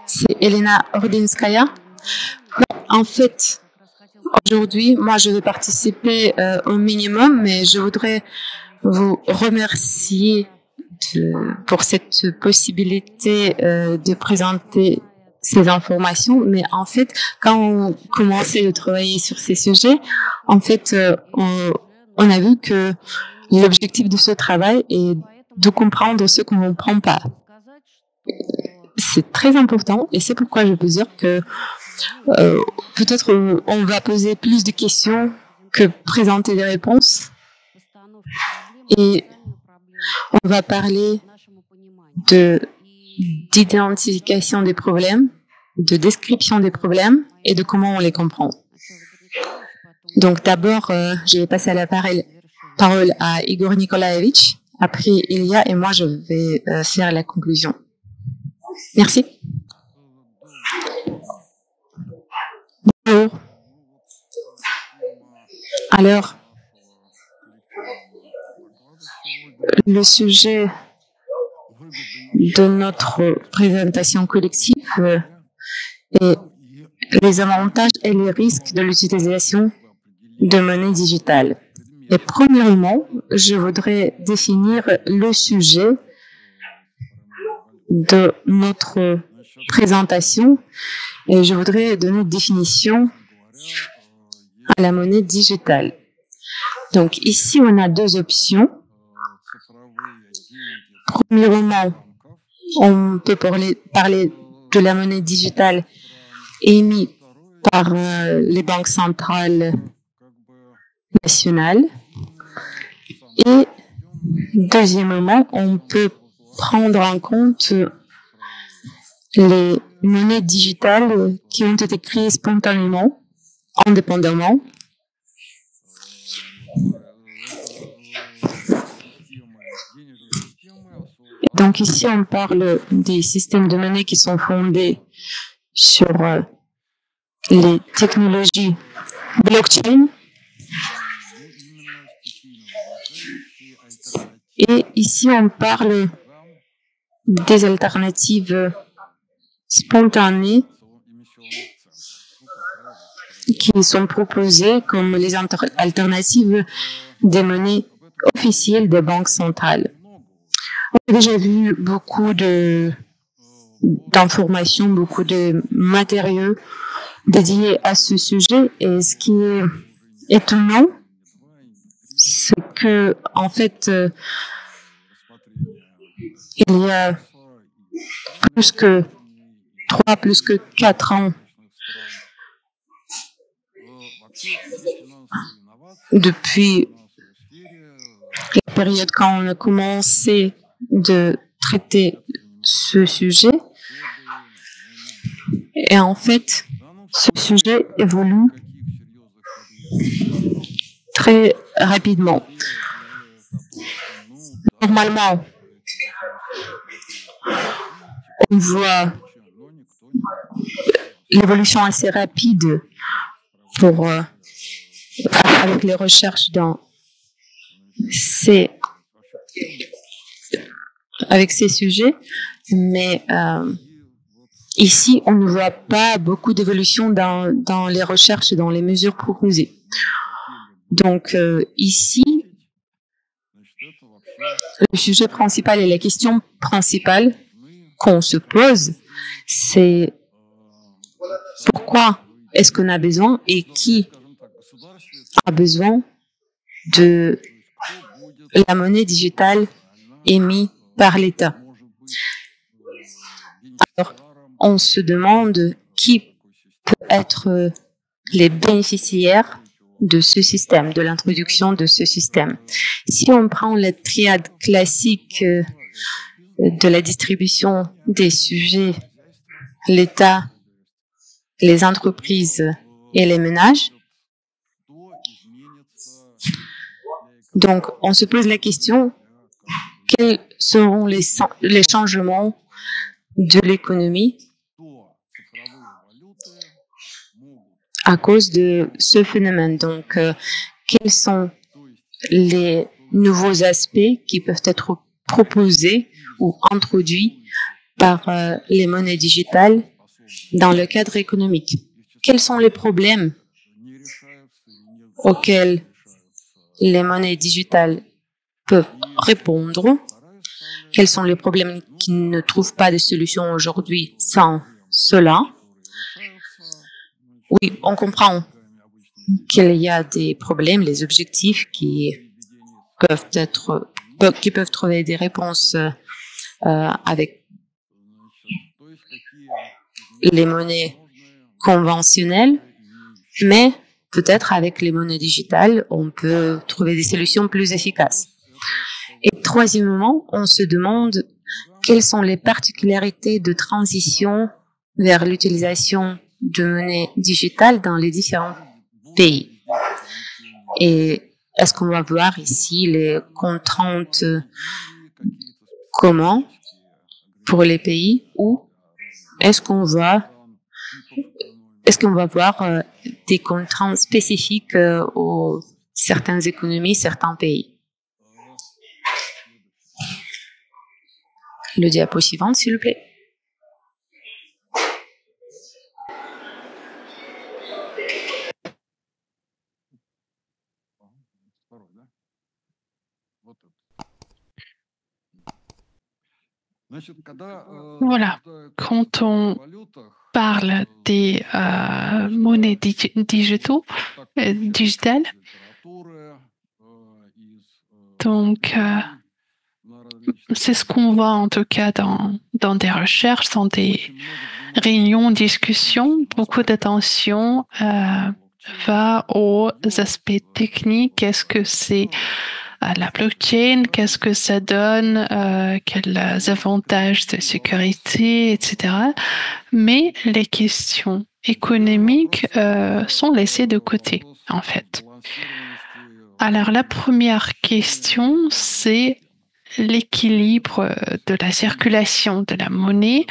C'est Elena Ordinskaya. En fait, aujourd'hui, moi, je vais participer au minimum, mais je voudrais vous remercier pour cette possibilité de présenter ces informations. Mais en fait, quand on commençait à travailler sur ces sujets, en fait, on a vu que l'objectif de ce travail est de comprendre ce qu'on ne comprend pas. C'est très important et c'est pourquoi je peux dire que peut-être on va poser plus de questions que présenter des réponses. Et on va parler d'identification des problèmes, de description des problèmes et de comment on les comprend. Donc d'abord, je vais passer la parole à Igor Nikolaevich. Après Ilya et moi, je vais faire la conclusion. Merci. Bonjour. Alors, le sujet de notre présentation collective est les avantages et les risques de l'utilisation de monnaie digitale. Et premièrement, je voudrais définir le sujet de notre présentation et je voudrais donner une définition à la monnaie digitale. Donc ici, on a deux options. Premièrement, on peut parler de la monnaie digitale émise par les banques centrales nationales. Et deuxièmement, on peut prendre en compte les monnaies digitales qui ont été créées spontanément, indépendamment. Donc ici, on parle des systèmes de monnaie qui sont fondés sur les technologies blockchain. Et ici, on parle des alternatives spontanées qui sont proposées comme les alternatives des monnaies officielles des banques centrales. On a déjà vu beaucoup d'informations, beaucoup de matériaux dédiés à ce sujet. Et ce qui est étonnant, c'est que, en fait, il y a plus que 4 ans depuis la période quand on a commencé de traiter ce sujet. Et en fait, ce sujet évolue très rapidement. Normalement, on voit l'évolution assez rapide avec les recherches avec ces sujets, mais ici, on ne voit pas beaucoup d'évolution dans les recherches et dans les mesures proposées. Donc, ici, le sujet principal et la question principale qu'on se pose, c'est pourquoi est-ce qu'on a besoin et qui a besoin de la monnaie digitale émise par l'État. Alors, on se demande qui peut être les bénéficiaires de ce système, de l'introduction de ce système. Si on prend la triade classique de la distribution des sujets, l'État, les entreprises et les ménages, donc on se pose la question, quels seront les changements de l'économie à cause de ce phénomène. Donc, quels sont les nouveaux aspects qui peuvent être proposés ou introduits par les monnaies digitales dans le cadre économique. Quels sont les problèmes auxquels les monnaies digitales peuvent répondre? Quels sont les problèmes qui ne trouvent pas de solution aujourd'hui sans cela? Oui, on comprend qu'il y a des problèmes, les objectifs qui peuvent trouver des réponses avec les monnaies conventionnelles, mais peut-être avec les monnaies digitales, on peut trouver des solutions plus efficaces. Et troisièmement, on se demande quelles sont les particularités de transition vers l'utilisation de monnaies digitales dans les différents pays. Et est-ce qu'on va voir ici les contraintes comment pour les pays ou est-ce qu'on va voir des contraintes spécifiques aux certaines économies, certains pays? Le diapo suivant, s'il vous plaît. Voilà, quand on parle des monnaies digitales, donc c'est ce qu'on voit en tout cas dans des recherches, dans des réunions, discussions. Beaucoup d'attention va aux aspects techniques. Qu'est-ce que c'est la blockchain? Qu'est-ce que ça donne? Quels avantages de sécurité, etc. Mais les questions économiques sont laissées de côté, en fait. Alors, la première question, c'est l'équilibre de la circulation de la monnaie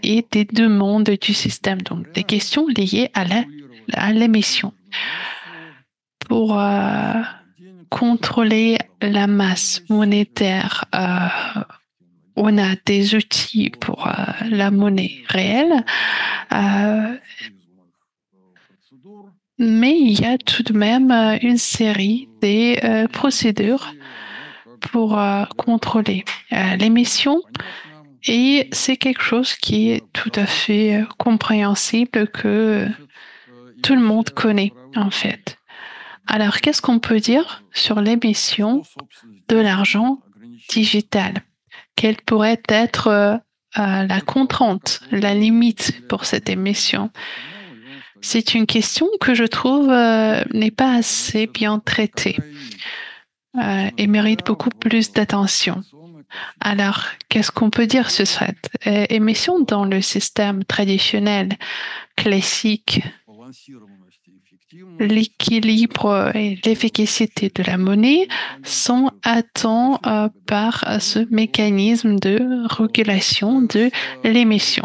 et des demandes du système. Donc, des questions liées à l'émission. Pour contrôler la masse monétaire, on a des outils pour la monnaie réelle, mais il y a tout de même une série de procédures pour contrôler l'émission. Et c'est quelque chose qui est tout à fait compréhensible, que tout le monde connaît en fait. Alors, qu'est-ce qu'on peut dire sur l'émission de l'argent digital? Quelle pourrait être la contrainte, la limite pour cette émission? C'est une question que je trouve n'est pas assez bien traitée et mérite beaucoup plus d'attention. Alors, qu'est-ce qu'on peut dire sur cette émission dans le système traditionnel, classique? L'équilibre et l'efficacité de la monnaie sont atteints par ce mécanisme de régulation de l'émission.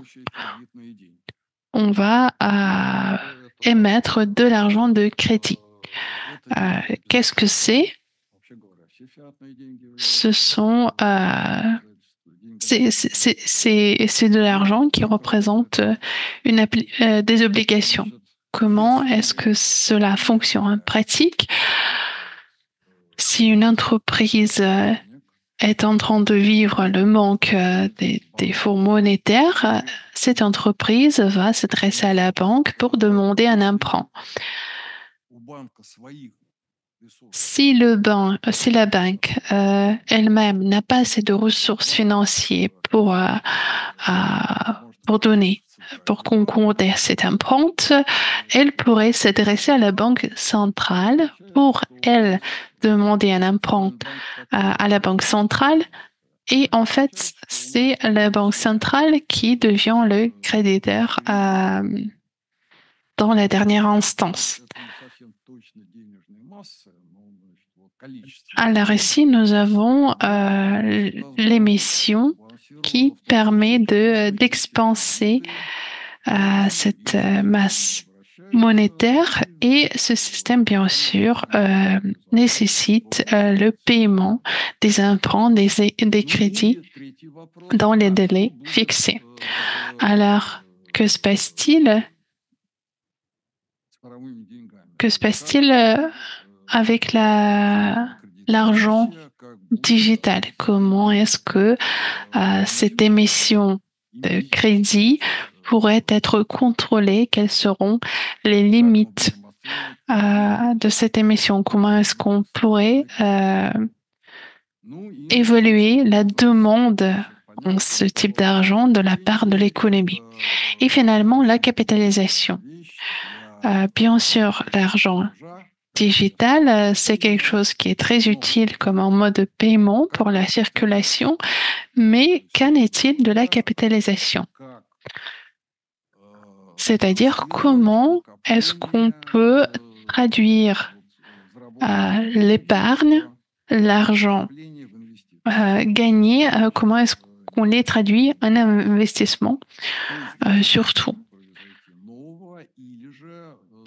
On va émettre de l'argent de crédit. Qu'est-ce que c'est? C'est de l'argent qui représente des obligations. Comment est-ce que cela fonctionne en pratique? Si une entreprise est en train de vivre le manque des fonds monétaires, cette entreprise va s'adresser à la banque pour demander un emprunt. Si la banque elle-même n'a pas assez de ressources financières pour concorder cette empreinte, elle pourrait s'adresser à la banque centrale pour elle demander un emprunt à la banque centrale. Et en fait, c'est la banque centrale qui devient le créditeur dans la dernière instance. Alors ici, nous avons l'émission qui permet d'expanser cette masse monétaire, et ce système, bien sûr, nécessite le paiement des emprunts, des crédits dans les délais fixés. Alors, que se passe-t-il avec l'argent digital? Comment est-ce que cette émission de crédit pourrait être contrôlée? Quelles seront les limites de cette émission? Comment est-ce qu'on pourrait évaluer la demande en ce type d'argent de la part de l'économie? Et finalement, la capitalisation. Bien sûr, l'argent digital, c'est quelque chose qui est très utile comme un mode de paiement pour la circulation, mais qu'en est-il de la capitalisation? C'est-à-dire comment est-ce qu'on peut traduire l'épargne, l'argent gagné, comment est-ce qu'on les traduit en investissement surtout?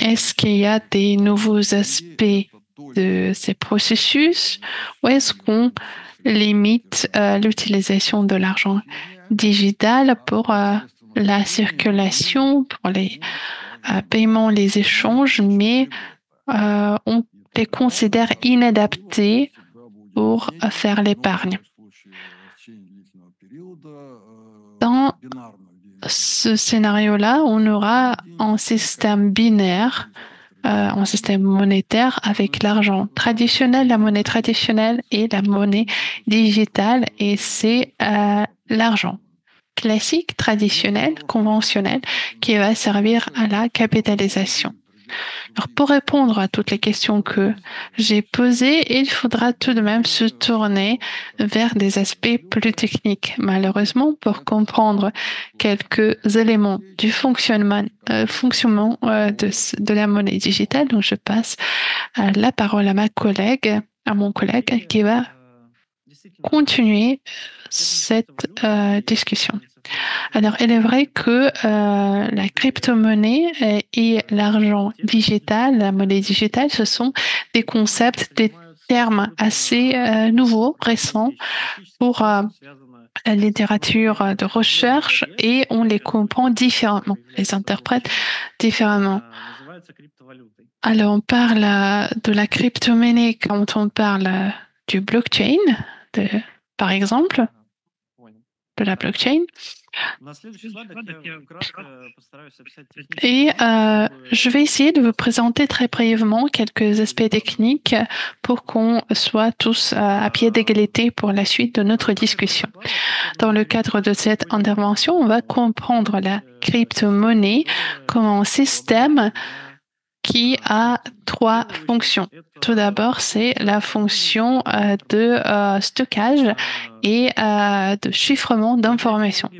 Est-ce qu'il y a des nouveaux aspects de ces processus ou est-ce qu'on limite l'utilisation de l'argent digital pour la circulation, pour les paiements, les échanges, mais on les considère inadaptés pour faire l'épargne? Dans ce scénario-là, on aura un système binaire, un système monétaire avec l'argent traditionnel, la monnaie traditionnelle et la monnaie digitale. Et c'est l'argent classique, traditionnel, conventionnel, qui va servir à la capitalisation. Alors, pour répondre à toutes les questions que j'ai posées, il faudra tout de même se tourner vers des aspects plus techniques. Malheureusement, pour comprendre quelques éléments du fonctionnement de la monnaie digitale, donc je passe la parole à mon collègue qui va continuer cette discussion. Alors, il est vrai que la crypto-monnaie et l'argent digital, la monnaie digitale, ce sont des concepts, des termes assez nouveaux, récents pour la littérature de recherche et on les comprend différemment, les interprète différemment. Alors, on parle de la crypto-monnaie quand on parle du blockchain, par exemple, de la blockchain. Et je vais essayer de vous présenter très brièvement quelques aspects techniques pour qu'on soit tous à pied d'égalité pour la suite de notre discussion. Dans le cadre de cette intervention, on va comprendre la crypto-monnaie comme un système qui a trois fonctions. Tout d'abord, c'est la fonction de stockage et de chiffrement d'informations.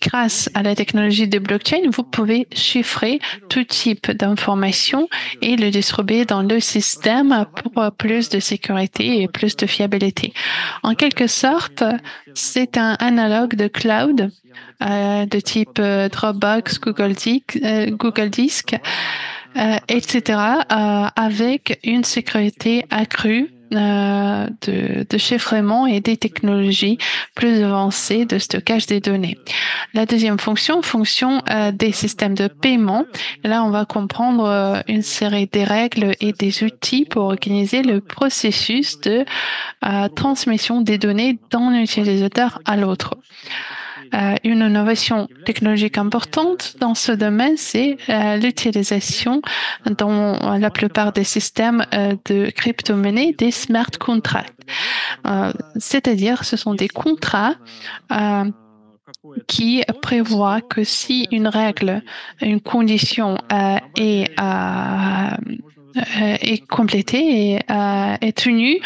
Grâce à la technologie de blockchain, vous pouvez chiffrer tout type d'informations et le distribuer dans le système pour plus de sécurité et plus de fiabilité. En quelque sorte, c'est un analogue de cloud de type Dropbox, Google Disk, etc., avec une sécurité accrue de chiffrement et des technologies plus avancées de stockage des données. La deuxième fonction des systèmes de paiement. Là, on va comprendre une série des règles et des outils pour organiser le processus de transmission des données d'un utilisateur à l'autre. Une innovation technologique importante dans ce domaine, c'est l'utilisation dans la plupart des systèmes de crypto-monnaie des smart contracts. C'est-à-dire, ce sont des contrats qui prévoient que si une règle, une condition est complétée et est tenue,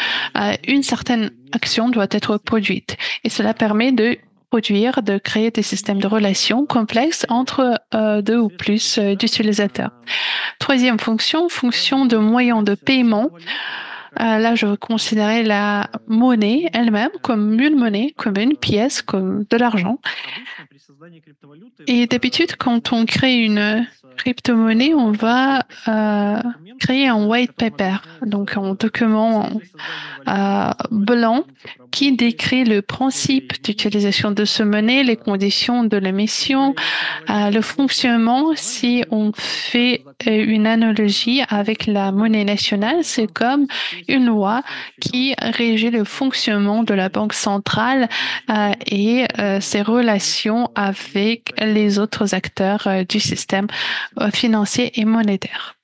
une certaine action doit être produite. Et cela permet de créer des systèmes de relations complexes entre deux ou plus d'utilisateurs. Troisième fonction de moyen de paiement. Là, je veux considérer la monnaie elle-même comme une monnaie, comme une pièce, comme de l'argent. Et d'habitude, quand on crée une crypto-monnaie, on va créer un white paper, donc un document blanc qui décrit le principe d'utilisation de ce monnaie, les conditions de l'émission, le fonctionnement. Si on fait une analogie avec la monnaie nationale, c'est comme une loi qui régit le fonctionnement de la Banque centrale et ses relations avec les autres acteurs du système financier et monétaire.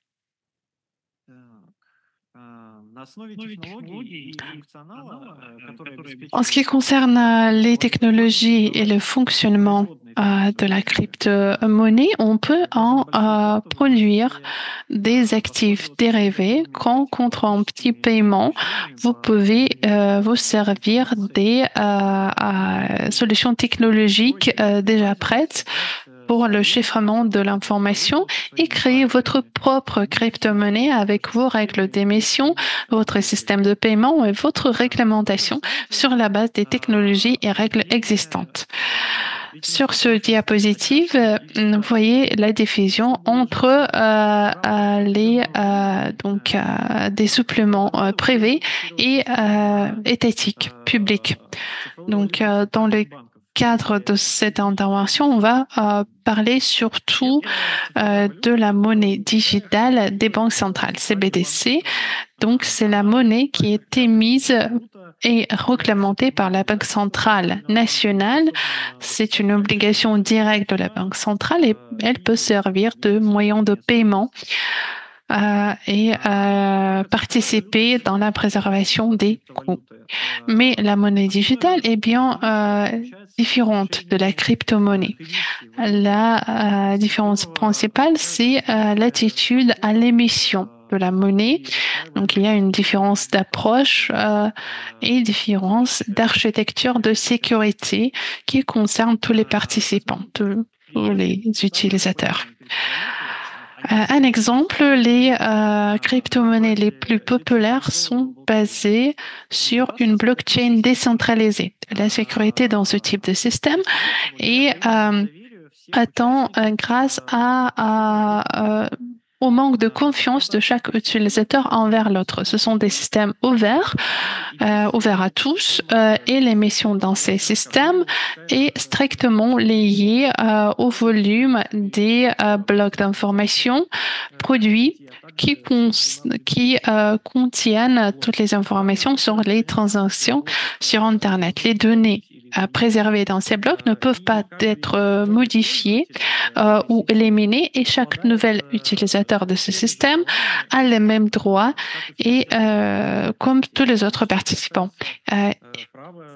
En ce qui concerne les technologies et le fonctionnement de la crypto-monnaie, on peut en produire des actifs dérivés quand, contre un petit paiement, vous pouvez vous servir des solutions technologiques déjà prêtes pour le chiffrement de l'information et créer votre propre crypto-monnaie avec vos règles d'émission, votre système de paiement et votre réglementation sur la base des technologies et règles existantes. Sur ce diapositive, vous voyez la diffusion entre des suppléments privés et étatiques, publics. Donc, dans le cadre de cette intervention, on va parler surtout de la monnaie digitale des banques centrales, CBDC. Donc, c'est la monnaie qui est émise et réglementée par la Banque centrale nationale. C'est une obligation directe de la Banque centrale et elle peut servir de moyen de paiement et participer dans la préservation des coûts. Mais la monnaie digitale est bien différente de la crypto-monnaie. La différence principale, c'est l'attitude à l'émission de la monnaie. Donc, il y a une différence d'approche et différence d'architecture de sécurité qui concerne tous les participants, tous les utilisateurs. Un exemple, les crypto-monnaies les plus populaires sont basées sur une blockchain décentralisée. La sécurité dans ce type de système est atteint grâce au manque de confiance de chaque utilisateur envers l'autre. Ce sont des systèmes ouverts à tous et l'émission dans ces systèmes est strictement liée au volume des blocs d'informations produits qui contiennent toutes les informations sur les transactions sur Internet. Les données préservées dans ces blocs ne peuvent pas être modifiées ou éliminées et chaque nouvel utilisateur de ce système a les mêmes droits et comme tous les autres participants.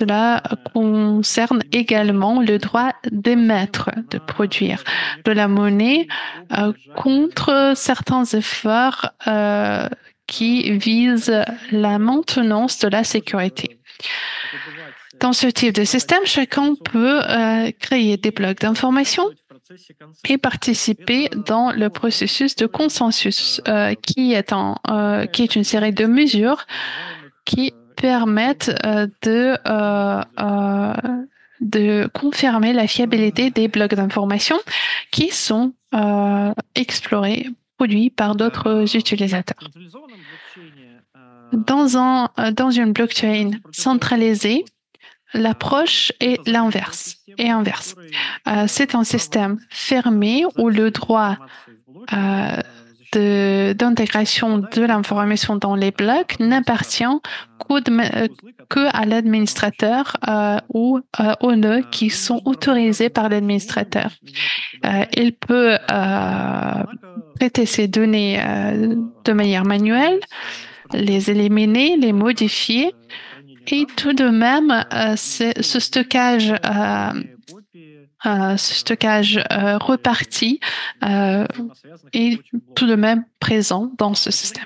Cela concerne également le droit d'émettre, de produire de la monnaie contre certains efforts qui visent la maintenance de la sécurité. Dans ce type de système, chacun peut créer des blocs d'information et participer dans le processus de consensus, qui est une série de mesures qui permettent de confirmer la fiabilité des blocs d'information qui sont explorés, produits par d'autres utilisateurs. Dans une blockchain centralisée, l'approche est l'inverse. C'est un système fermé où le droit d'intégration de l'information dans les blocs n'appartient qu'à l'administrateur ou aux nœuds qui sont autorisés par l'administrateur. Il peut traiter ces données de manière manuelle, les éliminer, les modifier, et tout de même, ce stockage reparti est tout de même présent dans ce système.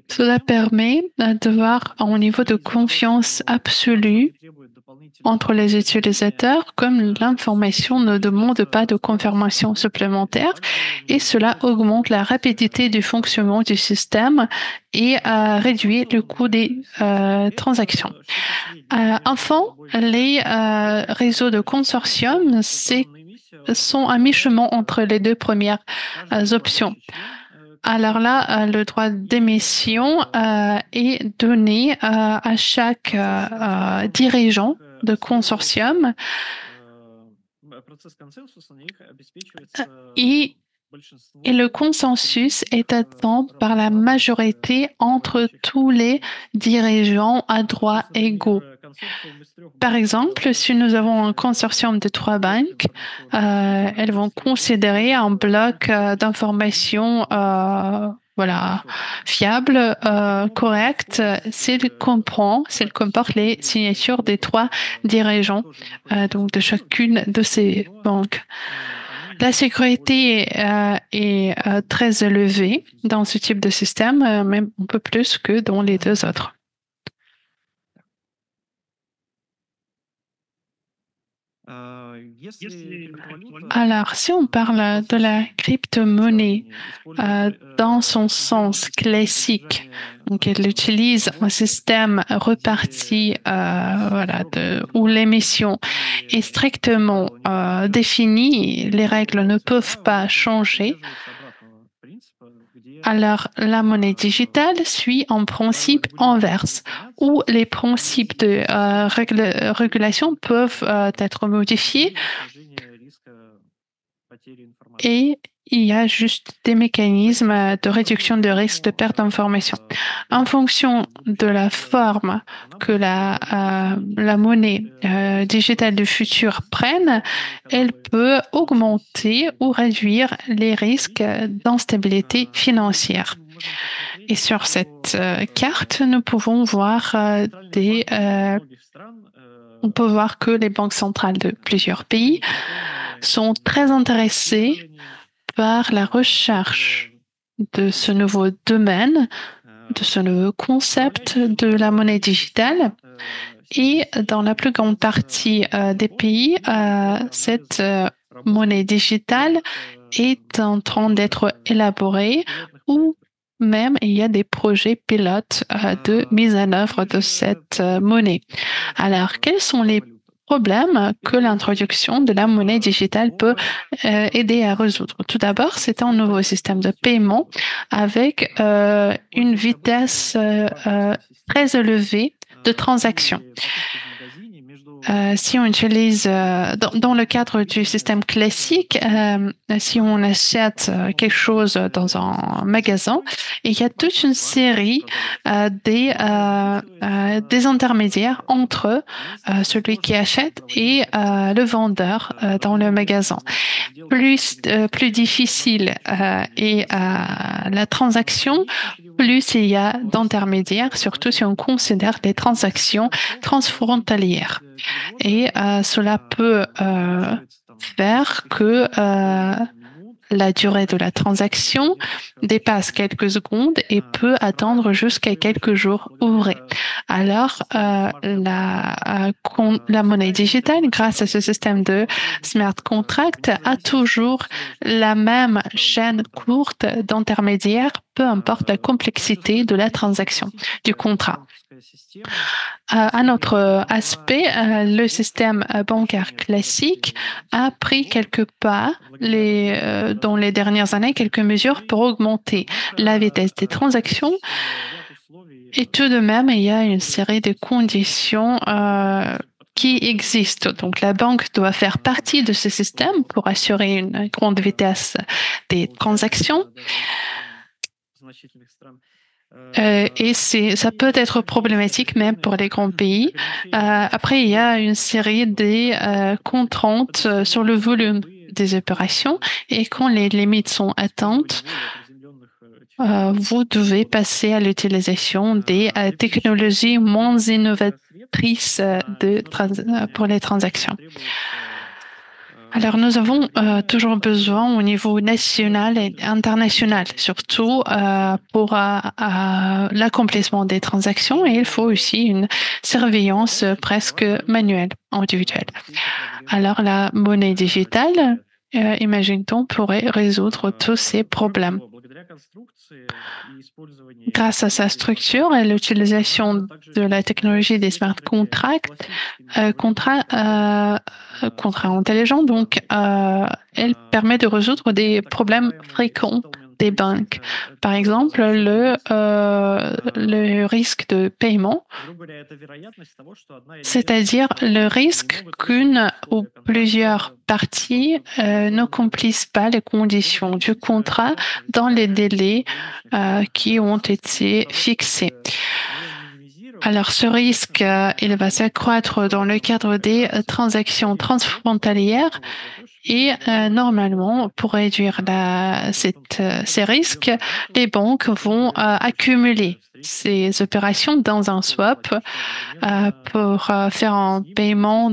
Cela permet d'avoir un niveau de confiance absolue entre les utilisateurs, comme l'information ne demande pas de confirmation supplémentaire, et cela augmente la rapidité du fonctionnement du système et réduit le coût des transactions. Enfin, les réseaux de consortium sont un mi-chemin entre les deux premières options. Alors là, le droit d'émission est donné à chaque dirigeant de consortium et le consensus est atteint par la majorité entre tous les dirigeants à droits égaux. Par exemple, si nous avons un consortium de 3 banques, elles vont considérer un bloc d'informations fiable, correct, s'il comporte les signatures des 3 dirigeants, donc de chacune de ces banques. La sécurité est très élevée dans ce type de système, même un peu plus que dans les 2 autres. Alors, si on parle de la crypto-monnaie dans son sens classique, donc elle utilise un système reparti où l'émission est strictement définie, les règles ne peuvent pas changer. Alors, la monnaie digitale suit un principe inverse, où les principes de régulation peuvent être modifiés et il y a juste des mécanismes de réduction de risque de perte d'information. En fonction de la forme que la monnaie digitale du futur prenne, elle peut augmenter ou réduire les risques d'instabilité financière. Et sur cette carte, nous pouvons voir on peut voir que les banques centrales de plusieurs pays sont très intéressées par la recherche de ce nouveau domaine, de ce nouveau concept de la monnaie digitale. Et dans la plus grande partie des pays, cette monnaie digitale est en train d'être élaborée ou même il y a des projets pilotes de mise en œuvre de cette monnaie. Alors, quels sont les problèmes que l'introduction de la monnaie digitale peut aider à résoudre? Tout d'abord, c'est un nouveau système de paiement avec une vitesse très élevée de transaction. Si on utilise, dans le cadre du système classique, si on achète quelque chose dans un magasin, il y a toute une série des intermédiaires entre celui qui achète et le vendeur dans le magasin. Plus difficile est la transaction, plus il y a d'intermédiaires, surtout si on considère les transactions transfrontalières. Et cela peut faire que la durée de la transaction dépasse quelques secondes et peut attendre jusqu'à quelques jours ouvrés. Alors, la monnaie digitale, grâce à ce système de smart contract, a toujours la même chaîne courte d'intermédiaires, peu importe la complexité de la transaction, du contrat. Un autre aspect, le système bancaire classique a pris quelques pas dans les dernières années, quelques mesures pour augmenter la vitesse des transactions. Et tout de même, il y a une série de conditions qui existent. Donc, la banque doit faire partie de ce système pour assurer une grande vitesse des transactions. Et ça peut être problématique même pour les grands pays. Après, il y a une série de contraintes sur le volume des opérations et quand les limites sont atteintes, vous devez passer à l'utilisation des technologies moins innovatrices pour les transactions. Alors, nous avons toujours besoin au niveau national et international, surtout pour l'accomplissement des transactions, et il faut aussi une surveillance presque manuelle, individuelle. Alors, la monnaie digitale, imagine-t-on, pourrait résoudre tous ces problèmes. Grâce à sa structure et l'utilisation de la technologie des smart contracts, contrats intelligents, donc elle permet de résoudre des problèmes fréquents des banques. Par exemple, le risque de paiement, c'est-à-dire le risque qu'une ou plusieurs parties ne accomplissent pas les conditions du contrat dans les délais qui ont été fixés. Alors, ce risque, il va s'accroître dans le cadre des transactions transfrontalières et normalement, pour réduire ces risques, les banques vont accumuler ces opérations dans un swap pour faire un paiement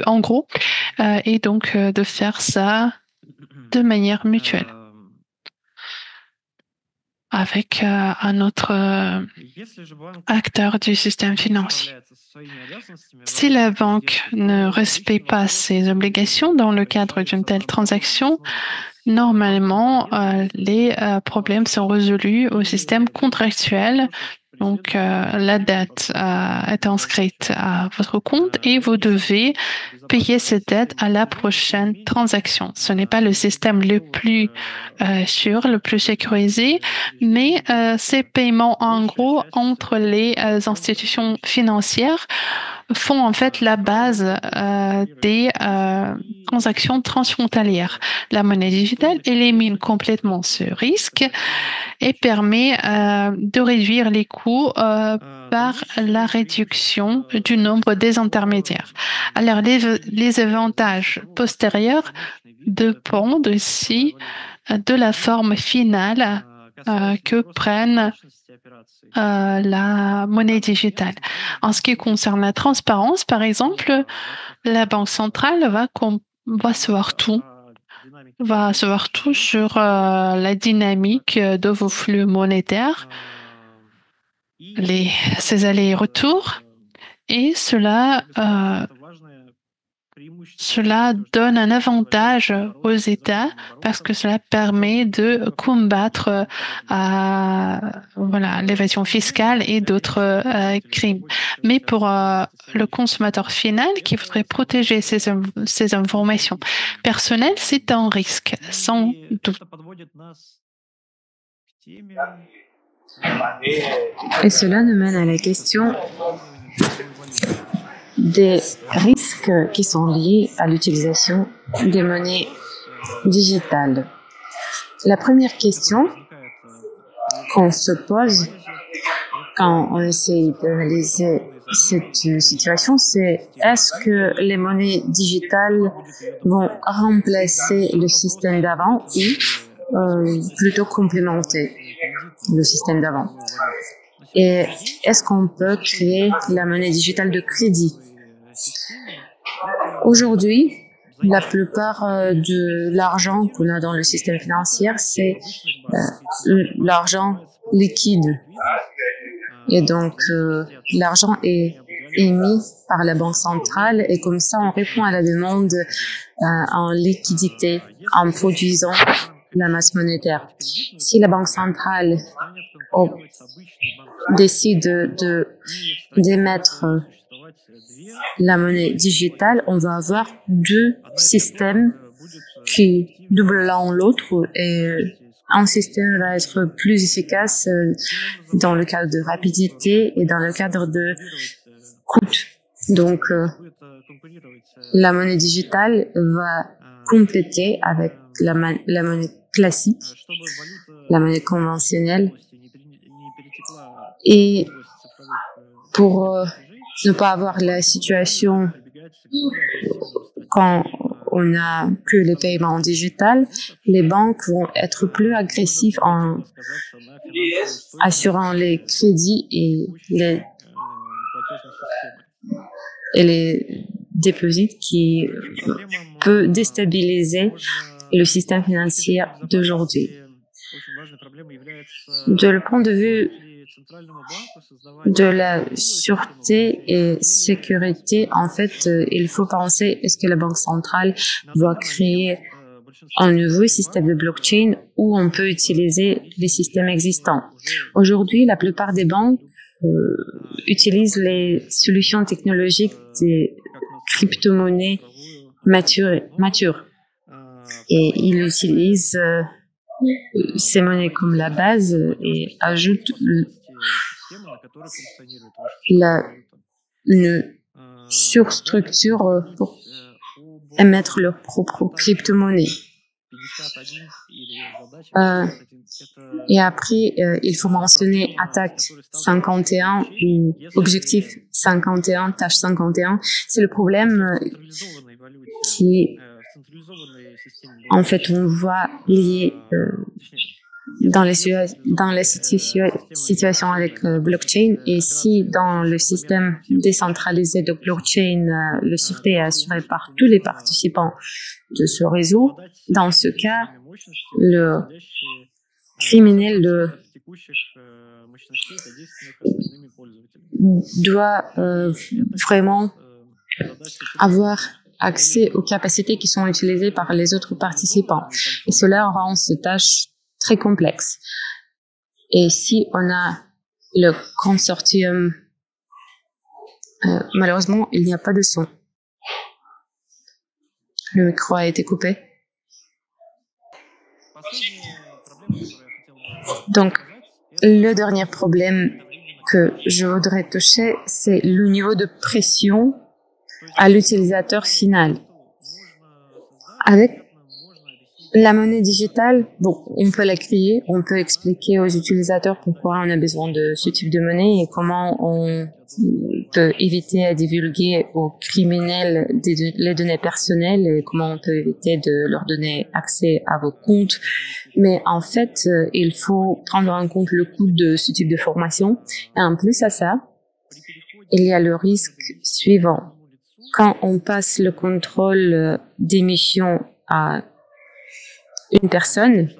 en gros, et donc de faire ça de manière mutuelle avec un autre acteur du système financier. Si la banque ne respecte pas ses obligations dans le cadre d'une telle transaction, normalement, les problèmes sont résolus au système contractuel. Donc, la dette est inscrite à votre compte et vous devez payer cette dette à la prochaine transaction. Ce n'est pas le système le plus sûr, le plus sécurisé, mais ces paiements en gros entre les institutions financières font en fait la base des transactions transfrontalières. La monnaie digitale élimine complètement ce risque et permet de réduire les coûts par la réduction du nombre des intermédiaires. Alors, les avantages postérieurs dépendent aussi de la forme finale que prennent la monnaie digitale. En ce qui concerne la transparence, par exemple, la Banque centrale va savoir tout sur la dynamique de vos flux monétaires, ces allers-retours, et cela donne un avantage aux États parce que cela permet de combattre l'évasion fiscale et d'autres crimes. Mais pour le consommateur final qui voudrait protéger ses informations personnelles, c'est un risque, sans doute. Et cela nous mène à la question des risques qui sont liés à l'utilisation des monnaies digitales. La première question qu'on se pose quand on essaie d'analyser cette situation, c'est est-ce que les monnaies digitales vont remplacer le système d'avant ou plutôt complémenter le système d'avant? Et est-ce qu'on peut créer la monnaie digitale de crédit? Aujourd'hui, la plupart de l'argent qu'on a dans le système financier, c'est l'argent liquide. Et donc, l'argent est émis par la Banque centrale et comme ça, on répond à la demande en liquidité en produisant la masse monétaire. Si la Banque centrale décide d'émettre la monnaie digitale, on va avoir deux systèmes qui doublent l'un l'autre et un système va être plus efficace dans le cadre de rapidité et dans le cadre de coût. Donc, la monnaie digitale va compléter avec la monnaie classique, la monnaie conventionnelle. Et pour ne pas avoir la situation quand on n'a que les paiements digital, les banques vont être plus agressives en assurant les crédits et et les dépôts qui peut déstabiliser le système financier d'aujourd'hui. De le point de vue de la sûreté et sécurité, en fait, il faut penser, est-ce que la Banque centrale doit créer un nouveau système de blockchain ou on peut utiliser les systèmes existants? Aujourd'hui, la plupart des banques utilisent les solutions technologiques des crypto-monnaies matures. Et ils utilisent ces monnaies comme la base et ajoutent une surstructure pour émettre leur propre crypto-monnaie. Et après, il faut mentionner attaque 51 ou objectif 51, tâche 51. C'est le problème qui, en fait, on voit lié dans les situations avec blockchain. Et si dans le système décentralisé de blockchain, la sûreté est assurée par tous les participants de ce réseau, dans ce cas, le criminel doit vraiment avoir accès aux capacités qui sont utilisées par les autres participants. Et cela rend cette tâche très complexe. Et si on a le consortium, malheureusement, il n'y a pas de son. Le micro a été coupé. Donc, le dernier problème que je voudrais toucher, c'est le niveau de pression à l'utilisateur final. Avec la monnaie digitale, bon, on peut la créer, on peut expliquer aux utilisateurs pourquoi on a besoin de ce type de monnaie et comment on peut éviter à divulguer aux criminels les données personnelles et comment on peut éviter de leur donner accès à vos comptes. Mais en fait, il faut prendre en compte le coût de ce type de formation. Et en plus à ça, il y a le risque suivant. Quand on passe le contrôle d'émission à une personne,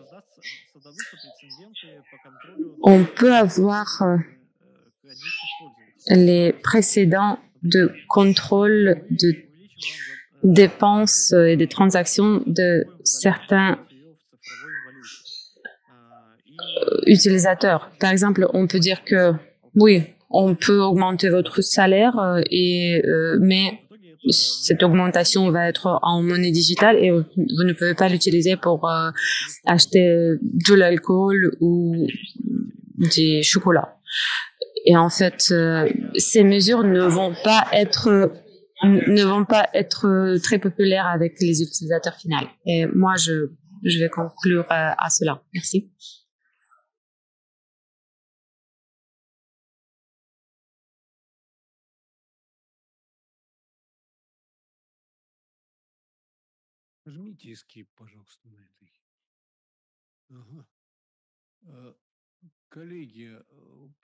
on peut avoir les précédents de contrôle de dépenses et de transactions de certains utilisateurs. Par exemple, on peut dire que oui, on peut augmenter votre salaire mais cette augmentation va être en monnaie digitale et vous ne pouvez pas l'utiliser pour acheter de l'alcool ou des chocolats. Et en fait, ces mesures ne vont pas être très populaires avec les utilisateurs finaux. Et moi, je vais conclure à cela. Merci. Жмите escape, пожалуйста, на этой. Ага. Коллеги,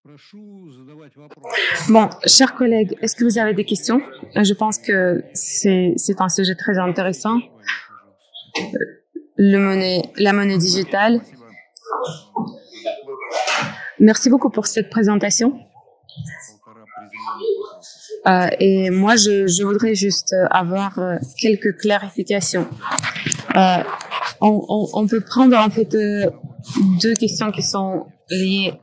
прошу задавать вопросы. Bon, chers collègues, est-ce que vous avez des questions? Je pense que c'est un sujet très intéressant. La monnaie digitale. Merci beaucoup pour cette présentation. Et moi, je voudrais juste avoir quelques clarifications. On peut prendre en fait deux questions qui sont liées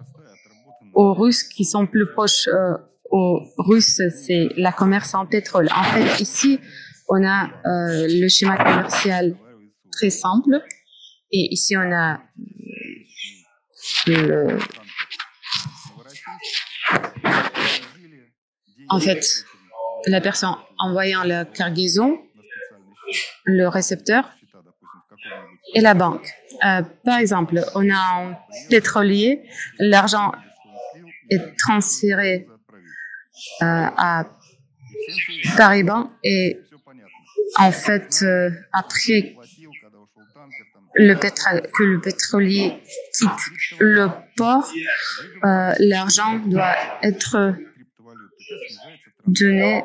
aux Russes, qui sont plus proches aux Russes, c'est la commerce en pétrole. En fait, ici, on a le schéma commercial très simple, et ici on a en fait, la personne envoyant la cargaison, le récepteur et la banque. Par exemple, on a un pétrolier, l'argent est transféré à Paribas et en fait, après que le pétrolier quitte le port, l'argent doit être données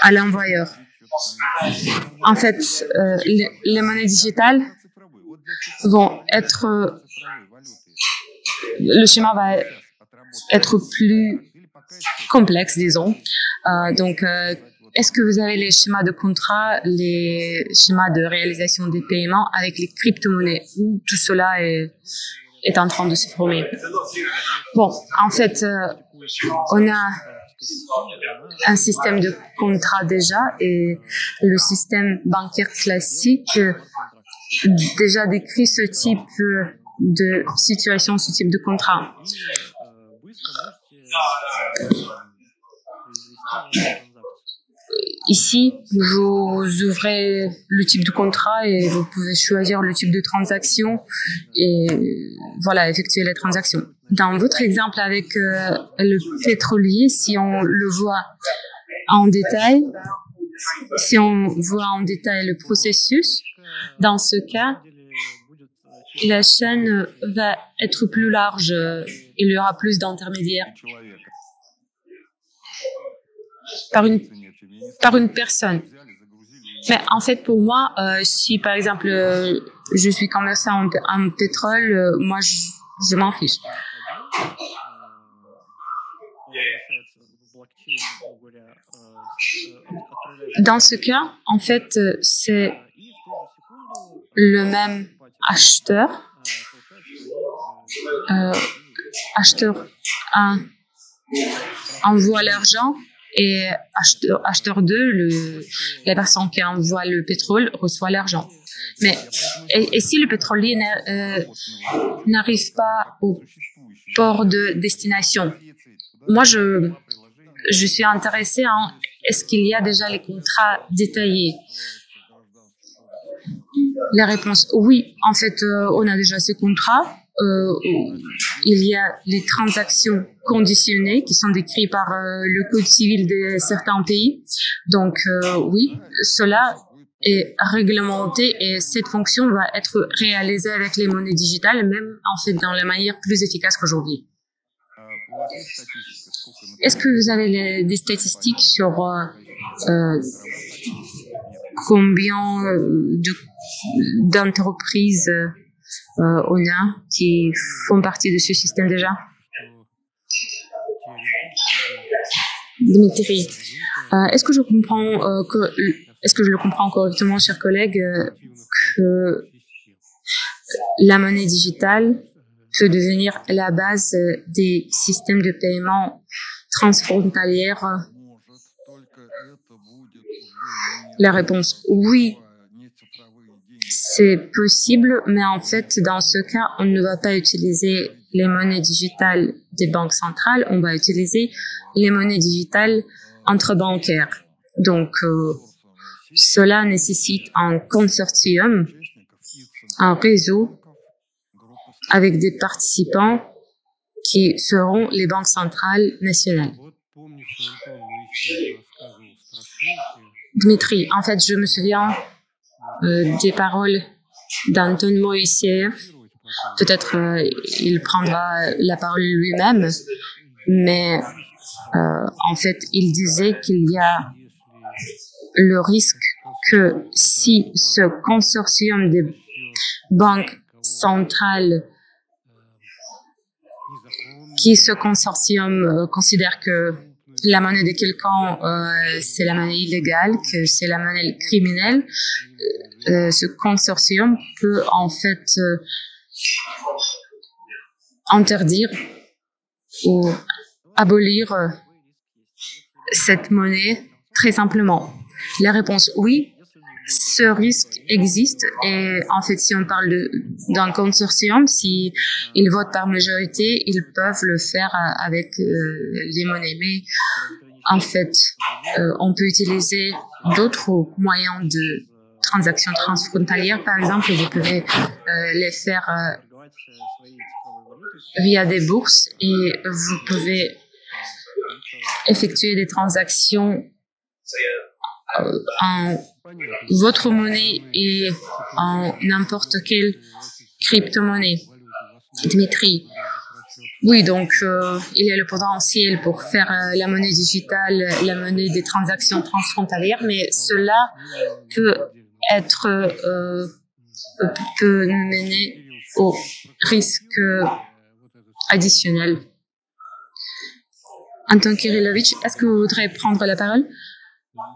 à l'envoyeur. En fait, les monnaies digitales vont être, le schéma va être plus complexe, disons. Donc, est-ce que vous avez les schémas de contrat, les schémas de réalisation des paiements avec les crypto-monnaies? Tout cela est en train de se former. Bon, en fait, on a un système de contrat déjà et le système bancaire classique déjà décrit ce type de situation, ce type de contrat. Ici, vous ouvrez le type de contrat et vous pouvez choisir le type de transaction et voilà, effectuer les transactions. Dans votre exemple avec le pétrolier, si on le voit en détail, le processus, dans ce cas, la chaîne va être plus large, il y aura plus d'intermédiaires par une personne. Mais en fait, pour moi, si par exemple, je suis commerçant en pétrole, moi, je m'en fiche. Dans ce cas, en fait, c'est le même acheteur. Acheteur 1 envoie l'argent et acheteur 2, la personne qui envoie le pétrole reçoit l'argent. Mais et si le pétrolier n'arrive pas au port de destination, moi je suis intéressée en est-ce qu'il y a déjà les contrats détaillés? La réponse oui. En fait, on a déjà ces contrats. Il y a les transactions conditionnées qui sont décrites par le code civil de certains pays. Donc oui, cela est réglementé et cette fonction va être réalisée avec les monnaies digitales, même en fait dans la manière plus efficace qu'aujourd'hui. Est-ce que vous avez des statistiques sur combien d'entreprises on a qui font partie de ce système déjà? Dimitri, est-ce que je le comprends correctement, chers collègues, que la monnaie digitale peut devenir la base des systèmes de paiement transfrontalières? La réponse oui. C'est possible, mais en fait, dans ce cas, on ne va pas utiliser les monnaies digitales des banques centrales, on va utiliser les monnaies digitales entre bancaires. Donc, cela nécessite un consortium, un réseau avec des participants qui seront les banques centrales nationales. Dmitri, en fait, je me souviens des paroles d'Anton Moïseev. Peut-être il prendra la parole lui-même, mais en fait, il disait qu'il y a le risque que si ce consortium des banques centrales, qui ce consortium considère que la monnaie de quelqu'un, c'est la monnaie illégale, que c'est la monnaie criminelle, ce consortium peut en fait interdire ou abolir cette monnaie très simplement. La réponse oui, ce risque existe et en fait si on parle d'un consortium, si ils votent par majorité, ils peuvent le faire avec les monnaies. Mais en fait, on peut utiliser d'autres moyens de transactions transfrontalières. Par exemple, vous pouvez les faire via des bourses et vous pouvez effectuer des transactions en votre monnaie et en n'importe quelle crypto-monnaie. Dmitri, Oui, donc il y a le potentiel pour faire la monnaie digitale, la monnaie des transactions transfrontalières, mais cela peut être peut nous mener au risque additionnel. Anton Kirilovitch, est-ce que vous voudrez prendre la parole?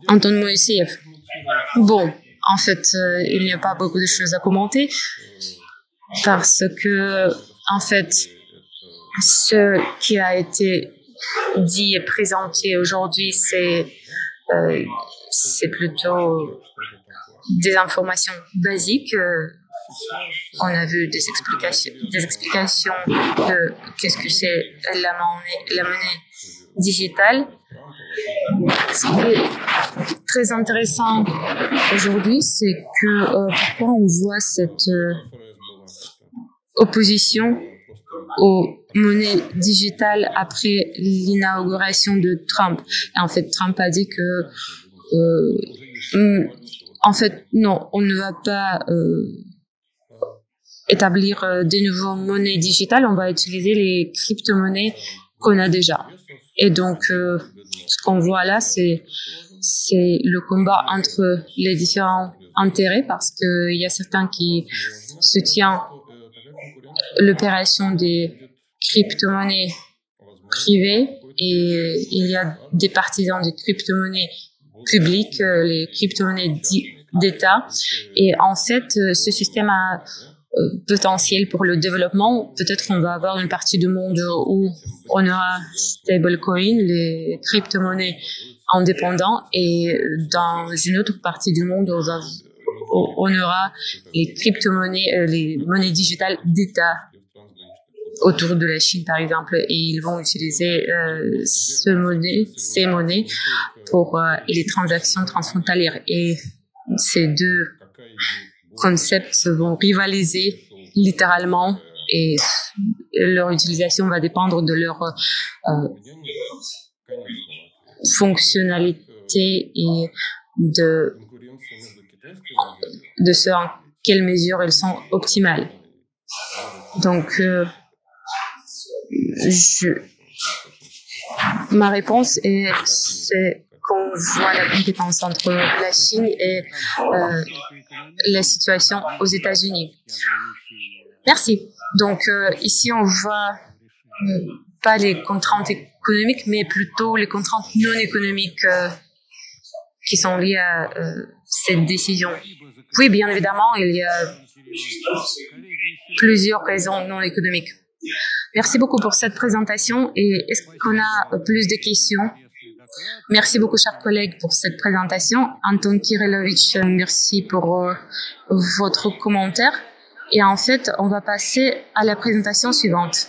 Anton Moïseyev. Bon, en fait, il n'y a pas beaucoup de choses à commenter parce que, en fait, ce qui a été dit et présenté aujourd'hui, c'est plutôt des informations basiques. On a vu des explications de qu'est-ce que c'est la monnaie digitale. Ce qui est très intéressant aujourd'hui, c'est que pourquoi on voit cette opposition aux monnaies digitales après l'inauguration de Trump. Et en fait, Trump a dit que en fait, non, on ne va pas établir de nouvelles monnaies digitales, on va utiliser les crypto-monnaies qu'on a déjà. Et donc, ce qu'on voit là, c'est le combat entre les différents intérêts, parce qu'il y a certains qui soutiennent l'opération des crypto-monnaies privées et il y a des partisans des crypto-monnaies publiques, les crypto-monnaies d'État. Et en fait, ce système a potentiel pour le développement. Peut-être on va avoir une partie du monde où on aura stablecoin, les crypto-monnaies indépendants, et dans une autre partie du monde, on aura les crypto-monnaies, les monnaies digitales d'État autour de la Chine, par exemple, et ils vont utiliser ces monnaies pour les transactions transfrontalières. Et ces deux concepts vont rivaliser littéralement et leur utilisation va dépendre de leur fonctionnalité et de ce en quelle mesure elles sont optimales. Donc, ma réponse c'est qu'on voit la compétence entre la Chine et la situation aux États-Unis. Merci. Donc, ici, on voit pas les contraintes économiques, mais plutôt les contraintes non économiques qui sont liées à cette décision. Oui, bien évidemment, il y a plusieurs raisons non économiques. Merci beaucoup pour cette présentation. Et est-ce qu'on a plus de questions? Merci beaucoup, chers collègues, pour cette présentation. Anton Kirilovitch, merci pour votre commentaire. Et en fait, on va passer à la présentation suivante.